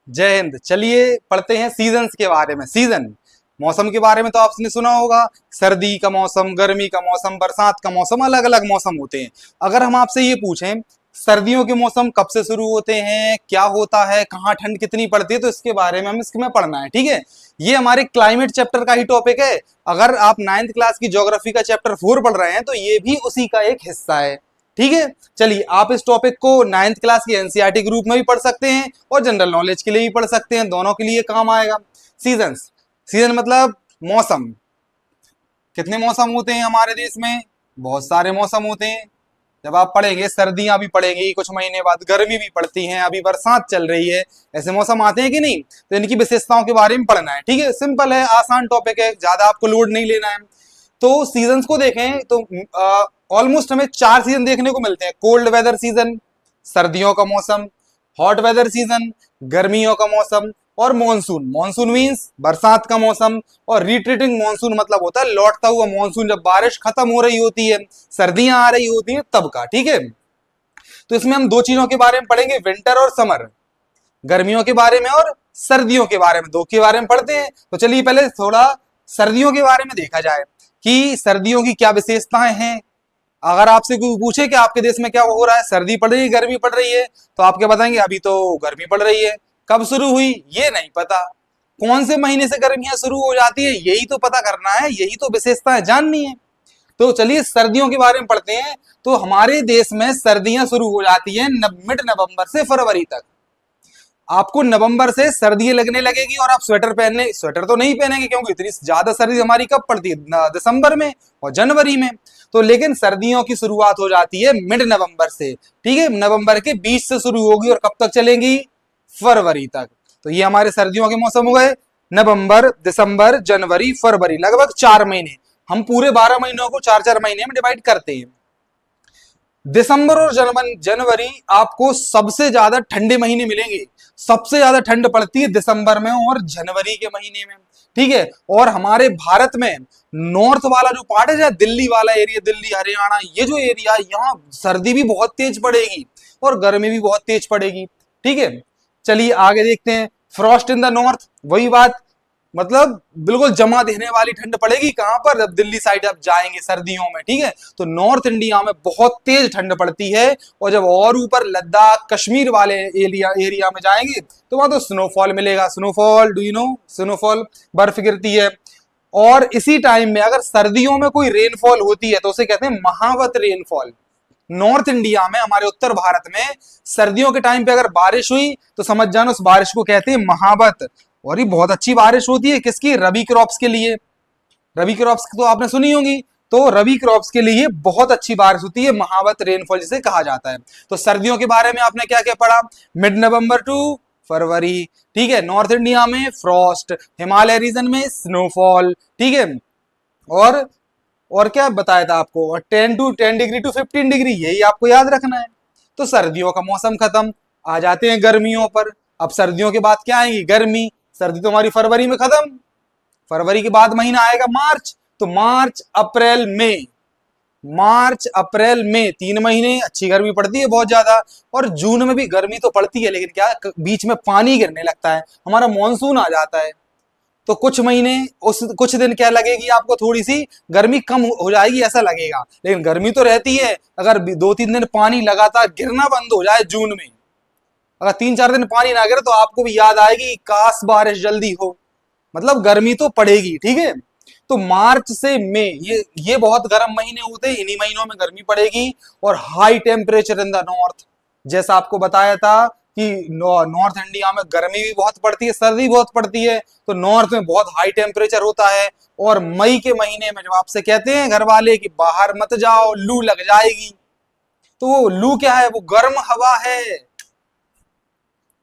जय हिंद। चलिए पढ़ते हैं सीजन्स के बारे में। सीजन मौसम के बारे में तो आपने सुना होगा, सर्दी का मौसम, गर्मी का मौसम, बरसात का मौसम, अलग अलग मौसम होते हैं। अगर हम आपसे ये पूछें सर्दियों के मौसम कब से शुरू होते हैं, क्या होता है, कहाँ ठंड कितनी पड़ती है, तो इसके बारे में हमें इसमें पढ़ना है। ठीक है, ये हमारे क्लाइमेट चैप्टर का ही टॉपिक है। अगर आप 9th क्लास की ज्योग्राफी का चैप्टर 4 पढ़ रहे हैं तो ये भी उसी का एक हिस्सा है। ठीक है, चलिए आप इस टॉपिक को 9th क्लास की एनसीईआरटी ग्रुप में भी पढ़ सकते हैं और जनरल नॉलेज के लिए भी पढ़ सकते हैं, दोनों के लिए काम आएगा। सीजन्स, सीजन मतलब मौसम। कितने मौसम होते हैं हमारे देश में? बहुत सारे मौसम होते हैं। जब आप पढ़ेंगे सर्दियां भी पड़ेंगी, कुछ महीने बाद गर्मी भी पड़ती हैं, अभी बरसात चल रही है, ऐसे मौसम आते हैं कि नहीं? तो इनकी विशेषताओं के बारे में पढ़ना है। ठीक है, सिंपल है, आसान टॉपिक है, ज्यादा आपको लोड नहीं लेना है। तो सीजन्स को देखें तो ऑलमोस्ट हमें 4 सीजन देखने को मिलते हैं। कोल्ड वेदर सीजन, सर्दियों का मौसम; हॉट वेदर सीजन, गर्मियों का मौसम; और मॉनसून, मॉनसून मीन्स बरसात का मौसम; और रिट्रीटिंग मॉनसून मतलब होता है लौटता हुआ मॉनसून, जब बारिश खत्म हो रही होती है, सर्दियां आ रही होती है, तब का। ठीक है, तो इसमें हम दो चीजों के बारे में पढ़ेंगे, विंटर और समर। गर्मियों के बारे में और सर्दियों के बारे में, दो के बारे में पढ़ते हैं। तो चलिए पहले थोड़ा सर्दियों के बारे में देखा जाए कि सर्दियों की क्या विशेषताएं हैं। अगर आपसे कोई पूछे कि आपके देश में क्या हो रहा है, सर्दी पड़ रही है, गर्मी पड़ रही है, तो आप क्या बताएंगे? अभी तो गर्मी पड़ रही है। कब शुरू हुई ये नहीं पता। कौन से महीने से गर्मियां शुरू हो जाती है यही तो पता करना है, यही तो विशेषताएं जाननी है। तो चलिए सर्दियों के बारे में पढ़ते हैं। तो हमारे देश में सर्दियां शुरू हो जाती है मिड नवंबर से फरवरी तक। आपको नवंबर से सर्दियां लगने लगेगी और आप स्वेटर तो नहीं पहनेंगे, क्योंकि इतनी ज्यादा सर्दी हमारी कब पड़ती है? दिसंबर में और जनवरी में। तो लेकिन सर्दियों की शुरुआत हो जाती है मिड नवंबर से। ठीक है, नवंबर के 20 से शुरू होगी और कब तक चलेंगी? फरवरी तक। तो ये हमारे सर्दियों के मौसम हो गए, नवंबर, दिसंबर, जनवरी, फरवरी, लगभग 4 महीने। हम पूरे 12 महीनों को 4 4 महीने में डिवाइड करते हैं। दिसंबर और जनवरी आपको सबसे ज्यादा ठंडे महीने मिलेंगे। सबसे ज्यादा ठंड पड़ती है दिसंबर में और जनवरी के महीने में। ठीक है, और हमारे भारत में नॉर्थ वाला जो पार्ट है, दिल्ली वाला एरिया, दिल्ली हरियाणा, ये जो एरिया, यहाँ सर्दी भी बहुत तेज पड़ेगी और गर्मी भी बहुत तेज पड़ेगी। ठीक है, चलिए आगे देखते हैं। फ्रॉस्ट इन द नॉर्थ, वही बात, मतलब बिल्कुल जमा देने वाली ठंड पड़ेगी। कहां पर? जब दिल्ली साइड आप जाएंगे सर्दियों में। ठीक है, तो नॉर्थ इंडिया में बहुत तेज ठंड पड़ती है। और जब और ऊपर लद्दाख, कश्मीर वाले एरिया में जाएंगे तो वहां तो स्नोफॉल मिलेगा। Snowfall, do you know? Snowfall, बर्फ गिरती है। और इसी टाइम में अगर सर्दियों में कोई रेनफॉल होती है तो उसे कहते हैं महावत रेनफॉल। नॉर्थ इंडिया में, हमारे उत्तर भारत में सर्दियों के टाइम पे अगर बारिश हुई तो समझ जाना उस बारिश को कहते हैं महावत। और ये बहुत अच्छी बारिश होती है, किसकी? रबी क्रॉप्स के लिए। रबी क्रॉप्स तो आपने सुनी होगी, तो रबी क्रॉप्स के लिए बहुत अच्छी बारिश होती है, महावत रेनफॉल जिसे कहा जाता है। तो सर्दियों के बारे में आपने क्या क्या पढ़ा? मिड नवंबर टू फरवरी। ठीक है, नॉर्थ इंडिया में फ्रॉस्ट, हिमालय रीजन में स्नोफॉल। ठीक है, और और क्या बताया था आपको? और 10 डिग्री टू 15 डिग्री, यही आपको याद रखना है। तो सर्दियों का मौसम खत्म, आ जाते हैं गर्मियों पर। अब सर्दियों के बाद क्या आएगी? गर्मी। सर्दी तो हमारी फरवरी में खत्म। फरवरी के बाद महीना आएगा मार्च। तो मार्च अप्रैल मई, मार्च अप्रैल मई 3 महीने अच्छी गर्मी पड़ती है बहुत ज्यादा। और जून में भी गर्मी तो पड़ती है, लेकिन क्या बीच में पानी गिरने लगता है, हमारा मानसून आ जाता है। तो कुछ महीने, उस कुछ दिन क्या लगेगी आपको? थोड़ी सी गर्मी कम हो जाएगी ऐसा लगेगा, लेकिन गर्मी तो रहती है। अगर 2 3 दिन पानी लगातार गिरना बंद हो जाए जून में, अगर 3 4 दिन पानी ना गिरे तो आपको भी याद आएगी काश बारिश जल्दी हो। मतलब गर्मी तो पड़ेगी। ठीक है, तो मार्च से मई, ये बहुत गर्म महीने होते हैं, इन्हीं महीनों में गर्मी पड़ेगी। और high temperature in the north, जैसा आपको बताया था कि नॉर्थ इंडिया में गर्मी भी बहुत पड़ती है, सर्दी बहुत पड़ती है, तो नॉर्थ में बहुत हाई टेम्परेचर होता है। और मई के महीने में जब आपसे कहते हैं घर वाले कि बाहर मत जाओ लू लग जाएगी, तो वो लू क्या है? वो गर्म हवा है।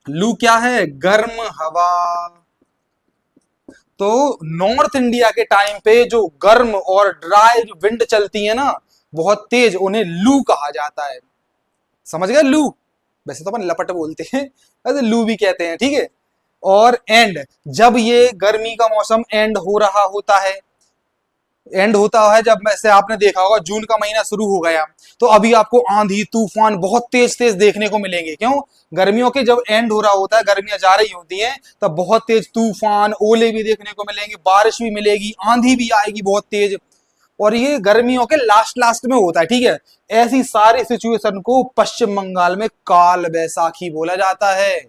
लू क्या है? गर्म हवा। तो नॉर्थ इंडिया के टाइम पे जो गर्म और ड्राई जो विंड चलती है ना, बहुत तेज, उन्हें लू कहा जाता है। समझ गए? लू, वैसे तो अपन लपट बोलते हैं, वैसे लू भी कहते हैं। ठीक है, और एंड, जब ये गर्मी का मौसम एंड हो रहा होता है, एंड होता है जब, वैसे आपने देखा होगा जून का महीना शुरू हो गया तो अभी आपको आंधी तूफान बहुत तेज तेज देखने को मिलेंगे। क्यों? गर्मियों के जब एंड हो रहा होता है, गर्मियां जा रही होती हैं, तब बहुत तेज तूफान ओले भी देखने को मिलेंगे, बारिश भी मिलेगी, आंधी भी आएगी बहुत तेज। और ये गर्मियों के लास्ट लास्ट में होता है, ठीक है। ऐसी सारी सिचुएशन को पश्चिम बंगाल में काल बैसाखी बोला जाता है।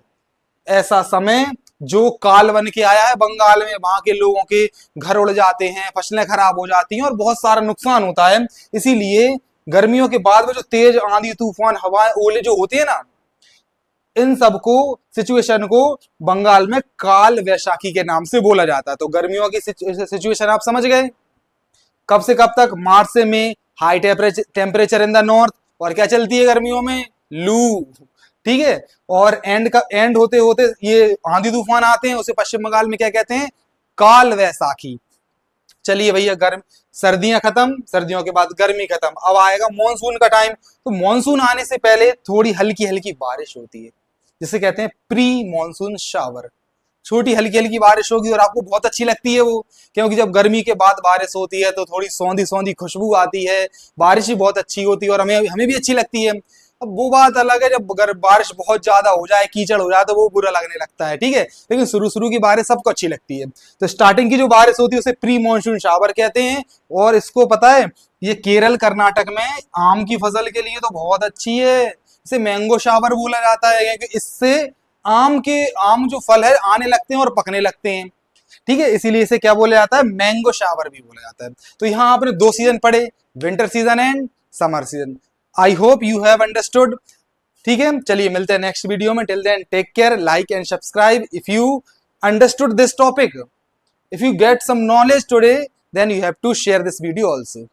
ऐसा समय जो काल बन के आया है बंगाल में, वहां के लोगों के घर उड़ जाते हैं, फसलें खराब हो जाती हैं और बहुत सारा नुकसान होता है। इसीलिए गर्मियों के बाद में जो तेज आंधी तूफान हवाएं ओले जो होती है ना, इन सबको सिचुएशन को बंगाल में काल वैशाखी के नाम से बोला जाता है। तो गर्मियों की सिचुएशन आप समझ गए। कब से कब तक? मार्च से मई, high temperature in the north. और क्या चलती है गर्मियों में? लू, ठीक है। और एंड होते होते ये आंधी तूफान आते हैं, उसे पश्चिम बंगाल में क्या कहते हैं? काल वैसाखी। चलिए भैया, गर्म सर्दियां खत्म, सर्दियों के बाद गर्मी खत्म, अब आएगा मॉनसून का टाइम। तो मॉनसून आने से पहले थोड़ी हल्की हल्की बारिश होती है, जिसे कहते हैं प्री मॉनसून शावर। छोटी हल्की हल्की बारिश होगी और आपको बहुत अच्छी लगती है वो, क्योंकि जब गर्मी के बाद बारिश होती है तो थोड़ी सौंधी सौंधी खुशबू आती है, बारिश भी बहुत अच्छी होती है और हमें हमें भी अच्छी लगती है। अब वो बात अलग है जब अगर बारिश बहुत ज्यादा हो जाए, कीचड़ हो जाए, तो वो बुरा लगने लगता है, ठीक है। लेकिन शुरू शुरू की बारिश सबको अच्छी लगती है। तो स्टार्टिंग की जो बारिश होती है उसे प्री मॉनसून शावर कहते हैं। और इसको पता है, ये केरल कर्नाटक में आम की फसल के लिए तो बहुत अच्छी है। इसे मैंगो शावर बोला जाता है, क्योंकि इससे आम जो फल है आने लगते हैं और पकने लगते हैं, ठीक है। इसीलिए इसे क्या बोला जाता है? मैंगो शावर भी बोला जाता है। तो यहाँ आपने दो सीजन पढ़े, winter season and summer season. I hope you have understood. ठीक है, चलिए मिलते हैं नेक्स्ट वीडियो में। Till then take care, like and subscribe if you understood this topic. If you get some knowledge today, then you have to share this video also.